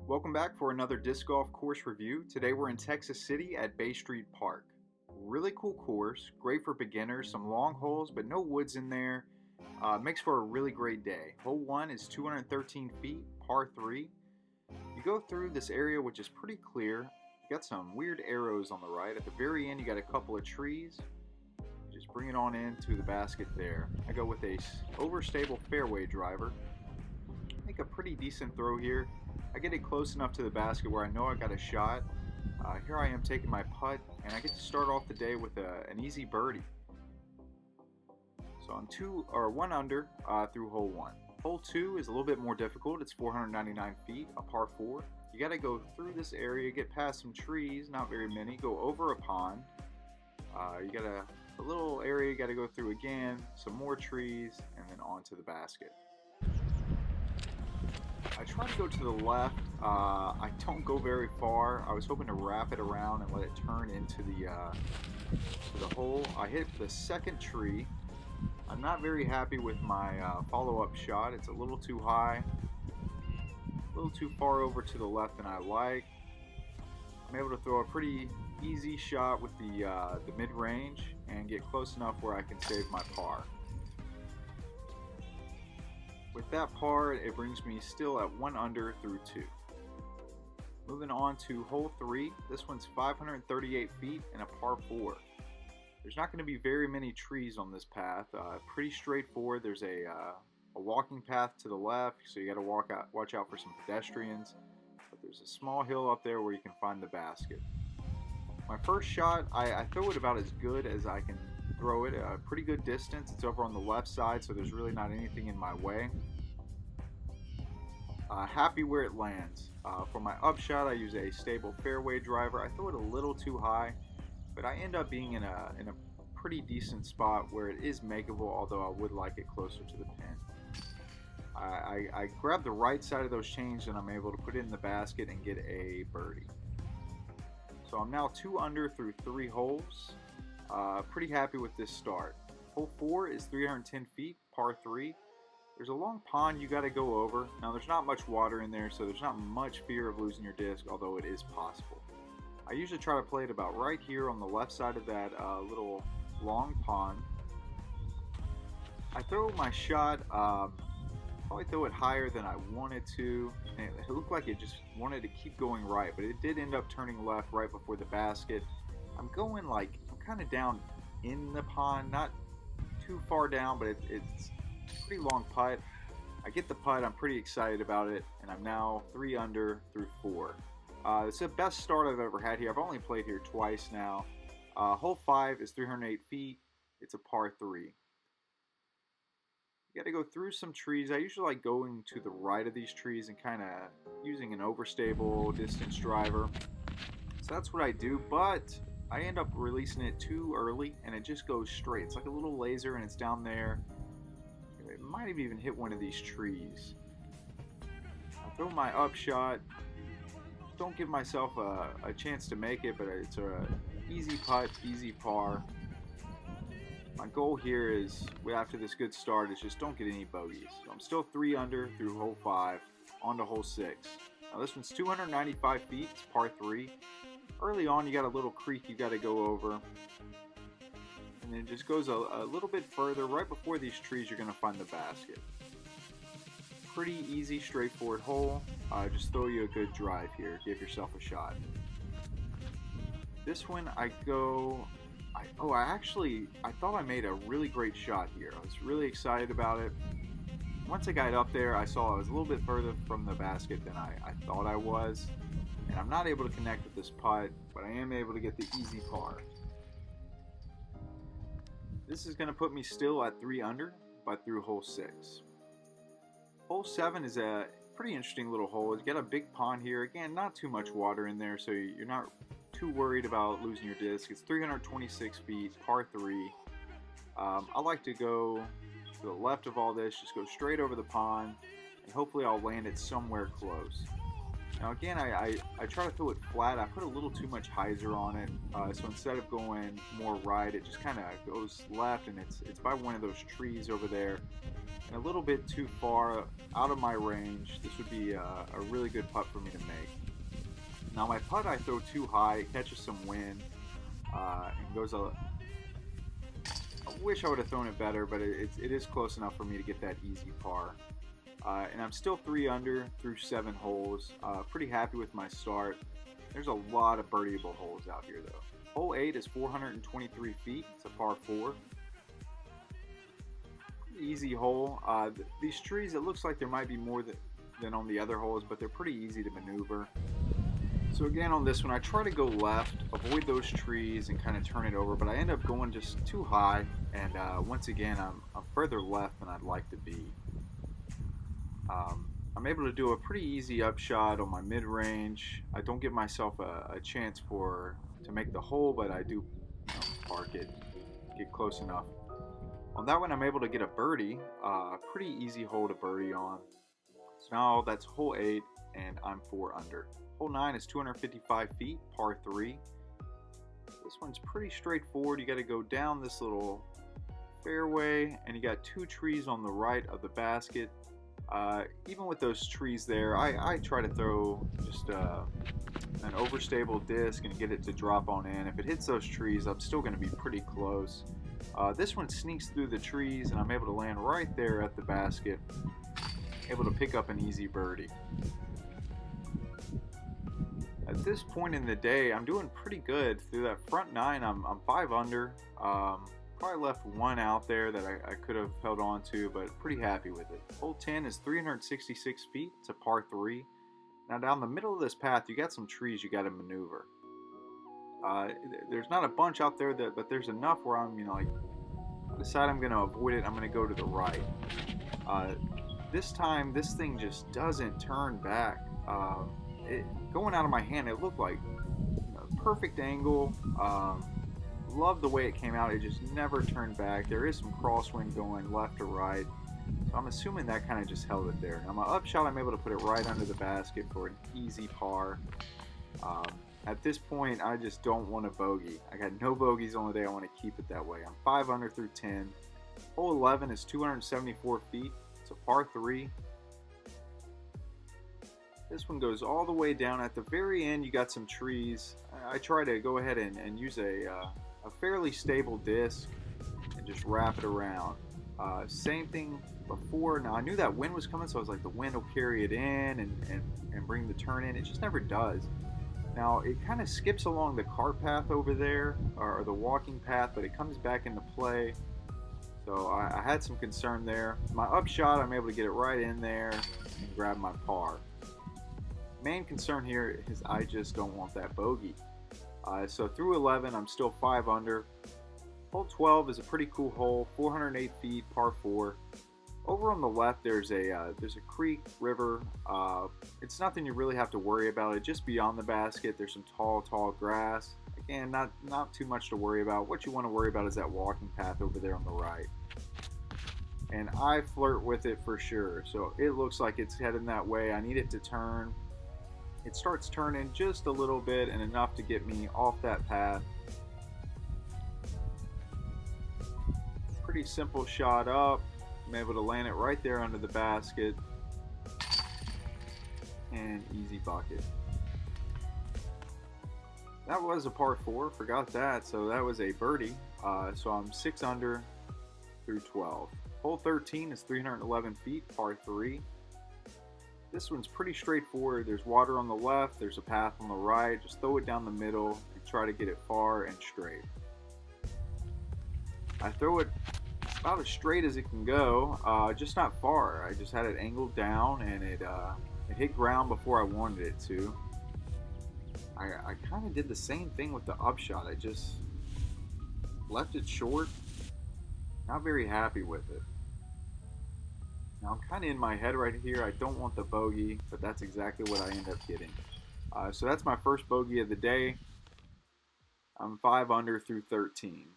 Welcome back for another disc golf course review. Today we're in Texas City at Bay Street Park. Really cool course, great for beginners, some long holes but no woods in there. Makes for a really great day. Hole 1 is 213 feet, par 3. You go through this area which is pretty clear. You got some weird arrows on the right. At the very end you got a couple of trees. Just bring it on into the basket there. I go with a overstable fairway driver. Make a pretty decent throw here. I get it close enough to the basket where I know I got a shot. Here I am taking my putt, and I get to start off the day with an easy birdie. So I'm one under through hole 1. Hole 2 is a little bit more difficult. It's 499 feet, a par 4. You got to go through this area, get past some trees, not very many, go over a pond. You got a little area you got to go through again, some more trees, and then onto the basket. I try to go to the left. I don't go very far. I was hoping to wrap it around and let it turn into the hole. I hit the second tree. I'm not very happy with my follow-up shot. It's a little too high, a little too far over to the left than I like. I'm able to throw a pretty easy shot with the mid-range and get close enough where I can save my par. With that par, it brings me still at 1 under through 2. Moving on to hole 3. This one's 538 feet and a par 4. There's not going to be very many trees on this path. Pretty straightforward. There's a walking path to the left, so you got to watch out for some pedestrians. But there's a small hill up there where you can find the basket. My first shot, I throw it about as good as I can throw it. A pretty good distance. It's over on the left side, so there's really not anything in my way. Happy where it lands. For my upshot, I use a stable fairway driver. I throw it a little too high, but I end up being in a pretty decent spot where it is makeable, although I would like it closer to the pin. I grab the right side of those chains and I'm able to put it in the basket and get a birdie. So I'm now 2 under through 3 holes. Pretty happy with this start. Hole 4 is 310 feet, par 3. There's a long pond you got to go over. Now there's not much water in there, so there's not much fear of losing your disc, although it is possible. I usually try to play it about right here on the left side of that little long pond. I throw my shot, probably throw it higher than I wanted to. And it looked like it just wanted to keep going right, but it did end up turning left right before the basket. I'm going I'm kind of down in the pond, not too far down, but it's a pretty long putt. I get the putt, I'm pretty excited about it, and I'm now 3 under through 4. It's the best start I've ever had here. I've only played here twice now. Hole 5 is 308 feet. It's a par 3. You got to go through some trees. I usually like going to the right of these trees and kind of using an overstable distance driver. So that's what I do, but I end up releasing it too early and it just goes straight. It's like a little laser and it's down there. It might have even hit one of these trees. I throw my upshot. Don't give myself a chance to make it, but it's a easy putt, easy par. My goal here is, after this good start, is just don't get any bogeys. So I'm still 3 under through hole 5, on to hole 6. Now this one's 295 feet, it's par 3. Early on, you got a little creek you got to go over. And then it just goes a little bit further. Right before these trees, you're going to find the basket. Pretty easy, straightforward hole. Just throw you a good drive here. Give yourself a shot. This one, I thought I made a really great shot here. I was really excited about it. Once I got up there, I saw I was a little bit further from the basket than I thought I was. And I'm not able to connect with this putt, but I am able to get the easy par. This is going to put me still at 3 under, but through hole 6. Hole 7 is a pretty interesting little hole. You got a big pond here. Again, not too much water in there, so you're not too worried about losing your disc. It's 326 feet, par 3. I like to go to the left of all this, just go straight over the pond, and hopefully I'll land it somewhere close. Now again, I try to throw it flat. I put a little too much hyzer on it, so instead of going more right, it just kind of goes left, and it's by one of those trees over there, and a little bit too far out of my range. This would be a really good putt for me to make. Now my putt I throw too high, it catches some wind, and goes a. I wish I would have thrown it better, but it is close enough for me to get that easy par. And I'm still 3 under through 7 holes. Pretty happy with my start. There's a lot of birdieable holes out here though. Hole 8 is 423 feet. It's a par 4. Pretty easy hole. These trees, it looks like there might be more than on the other holes, but they're pretty easy to maneuver. So again, on this one, I try to go left, avoid those trees, and kind of turn it over, but I end up going just too high, and once again, I'm further left than I'd like to be. I'm able to do a pretty easy upshot on my mid-range. I don't give myself a chance to make the hole, but I do park it, get close enough. On that one, I'm able to get a birdie, pretty easy hole to birdie on. So now that's hole 8, and I'm 4 under. Hole 9 is 255 feet, par 3. This one's pretty straightforward. You got to go down this little fairway, and you got 2 trees on the right of the basket. Even with those trees there, I try to throw just an overstable disc and get it to drop on in. If it hits those trees, I'm still going to be pretty close. This one sneaks through the trees, and I'm able to land right there at the basket, able to pick up an easy birdie. At this point in the day, I'm doing pretty good. Through that front 9, I'm 5 under. Probably left 1 out there that I could have held on to, but pretty happy with it. Hole 10 is 366 feet. It's a par 3. Now down the middle of this path, you got some trees you got to maneuver. There's not a bunch out there, but there's enough where I'm, like, decide I'm going to avoid it. I'm going to go to the right. This time, this thing just doesn't turn back. Going out of my hand, it looked like perfect angle. Love the way it came out. It just never turned back. There is some crosswind going left to right, so I'm assuming that kind of just held it there. Now my upshot, I'm able to put it right under the basket for an easy par. At this point, I just don't want a bogey. I got no bogeys on the day. I want to keep it that way. I'm 5 under through 10. Hole 11 is 274 feet. It's a par 3. This one goes all the way down. At the very end, you got some trees. I try to go ahead and use a fairly stable disc and just wrap it around. Same thing before. Now I knew that wind was coming, so I was like, the wind will carry it in and bring the turn in. It just never does. Now it kind of skips along the cart path over there, or the walking path, but it comes back into play. So I had some concern there. My upshot, I'm able to get it right in there and grab my par. Main concern here is I just don't want that bogey. So through 11, I'm still 5 under. Hole 12 is a pretty cool hole, 408 feet, par 4. Over on the left, there's a creek, river. It's nothing you really have to worry about. It's just beyond the basket. There's some tall grass. Again, not too much to worry about. What you want to worry about is that walking path over there on the right. And I flirt with it for sure. So it looks like it's heading that way. I need it to turn. It starts turning just a little bit and enough to get me off that path. Pretty simple shot up. I'm able to land it right there under the basket. And easy bucket. That was a par 4, forgot that. So that was a birdie. So I'm 6 under through 12. Hole 13 is 311 feet, par 3. This one's pretty straightforward. There's water on the left, there's a path on the right. Just throw it down the middle and try to get it far and straight. I throw it about as straight as it can go, just not far. I just had it angled down, and it hit ground before I wanted it to. I kind of did the same thing with the upshot. I just left it short. Not very happy with it. Now I'm kind of in my head right here. I don't want the bogey, but that's exactly what I end up getting. So that's my first bogey of the day. I'm 5 under through 13.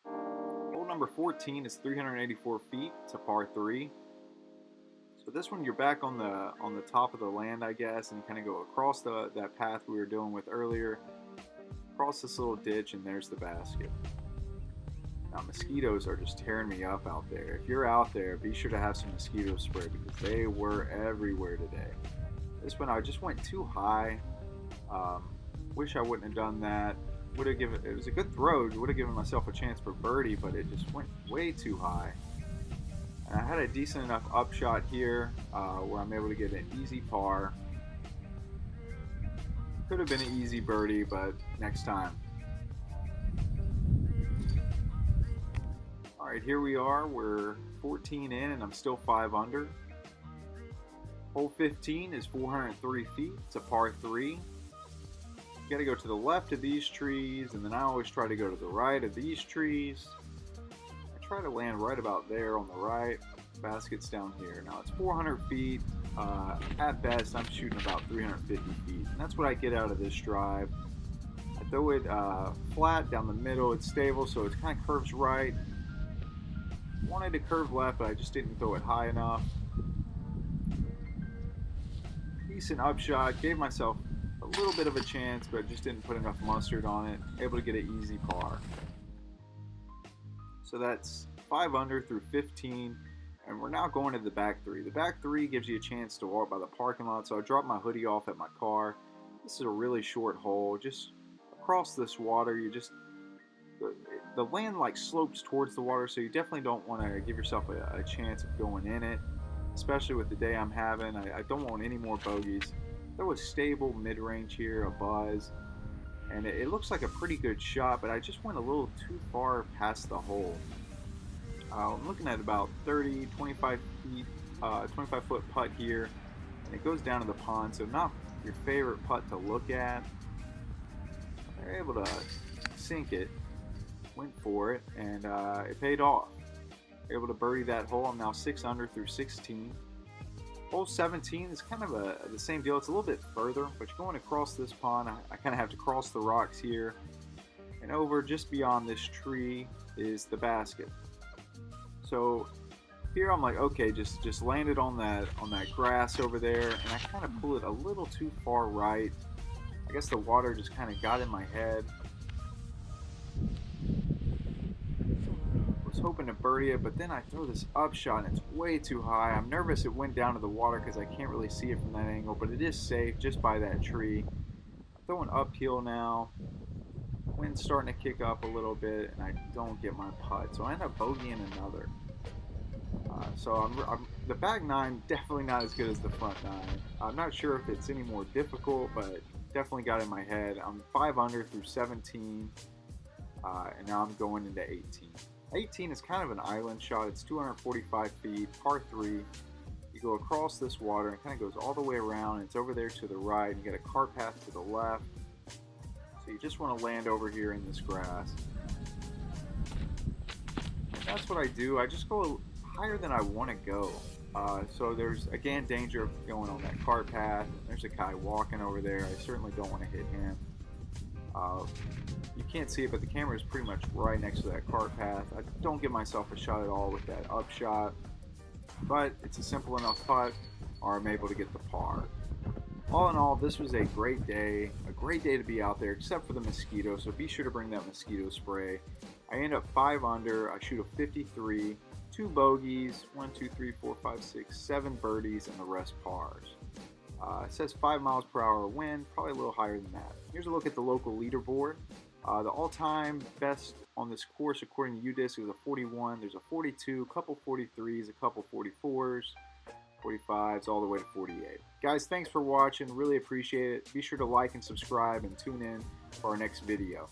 Hole number 14 is 384 feet. It's a par 3. It's But this one, you're back on the top of the land, I guess, and you kind of go across that path we were dealing with earlier, across this little ditch, and there's the basket. Now, mosquitoes are just tearing me up out there. If you're out there, be sure to have some mosquito spray because they were everywhere today. This one, I just went too high. Wish I wouldn't have done that. It was a good throw. Would have given myself a chance for birdie, but it just went way too high. And I had a decent enough upshot here where I'm able to get an easy par. Could have been an easy birdie, but next time. Alright, here we are. We're 14 in and I'm still 5 under. Hole 15 is 403 feet. It's a par 3. You got to go to the left of these trees, and then I always try to go to the right of these trees. I try to land right about there on the right. Basket's down here. Now it's 400 feet. At best, I'm shooting about 350 feet, and that's what I get out of this drive. I throw it flat down the middle. It's stable, so it kind of curves right. Wanted to curve left, but I just didn't throw it high enough. Decent upshot. Gave myself a little bit of a chance, but just didn't put enough mustard on it. Able to get an easy par. So that's 5 under through 15. And we're now going to the back 3. The back 3 gives you a chance to walk by the parking lot. So I dropped my hoodie off at my car. This is a really short hole. Just across this water, the land like slopes towards the water, so you definitely don't want to give yourself a chance of going in it, especially with the day I'm having. I don't want any more bogeys. There was stable mid-range here, a buzz, and it looks like a pretty good shot, but I just went a little too far past the hole. I'm looking at about 30, 25 feet, 25-foot putt here, and it goes down to the pond, so not your favorite putt to look at. They're able to sink it. Went for it, and it paid off. Able to birdie that hole. I'm now 6 under through 16. Hole 17 is kind of the same deal. It's a little bit further, but you're going across this pond. I kind of have to cross the rocks here, and over just beyond this tree is the basket. So here I'm like, okay, just landed on that grass over there, and I kind of pull it a little too far right. I guess the water just kind of got in my head. Hoping to birdie it, but then I throw this upshot and it's way too high. I'm nervous it went down to the water because I can't really see it from that angle, but it is safe just by that tree. I'm throwing uphill now. Wind's starting to kick up a little bit, and I don't get my putt, so I end up bogeying another. So the back 9 definitely not as good as the front 9. I'm not sure if it's any more difficult, but definitely got in my head. I'm 5 under through 17, and now I'm going into 18. 18 is kind of an island shot. It's 245 feet, par 3. You go across this water and it kind of goes all the way around. It's over there to the right. You get a cart path to the left. So you just want to land over here in this grass. And that's what I do. I just go higher than I want to go. So there's, again, danger of going on that cart path. There's a guy walking over there. I certainly don't want to hit him. You can't see it, but the camera is pretty much right next to that cart path. I don't give myself a shot at all with that upshot, but it's a simple enough putt, or I'm able to get the par. All in all, this was a great day to be out there, except for the mosquito, so be sure to bring that mosquito spray. I end up 5 under, I shoot a 53, 2 bogeys, 1, 2, 3, 4, 5, 6, 7 birdies, and the rest pars. It says 5 miles per hour wind, probably a little higher than that. Here's a look at the local leaderboard. The all-time best on this course, according to UDisc, is a 41. There's a 42, a couple 43s, a couple 44s, 45s, all the way to 48. Guys, thanks for watching. Really appreciate it. Be sure to like and subscribe and tune in for our next video.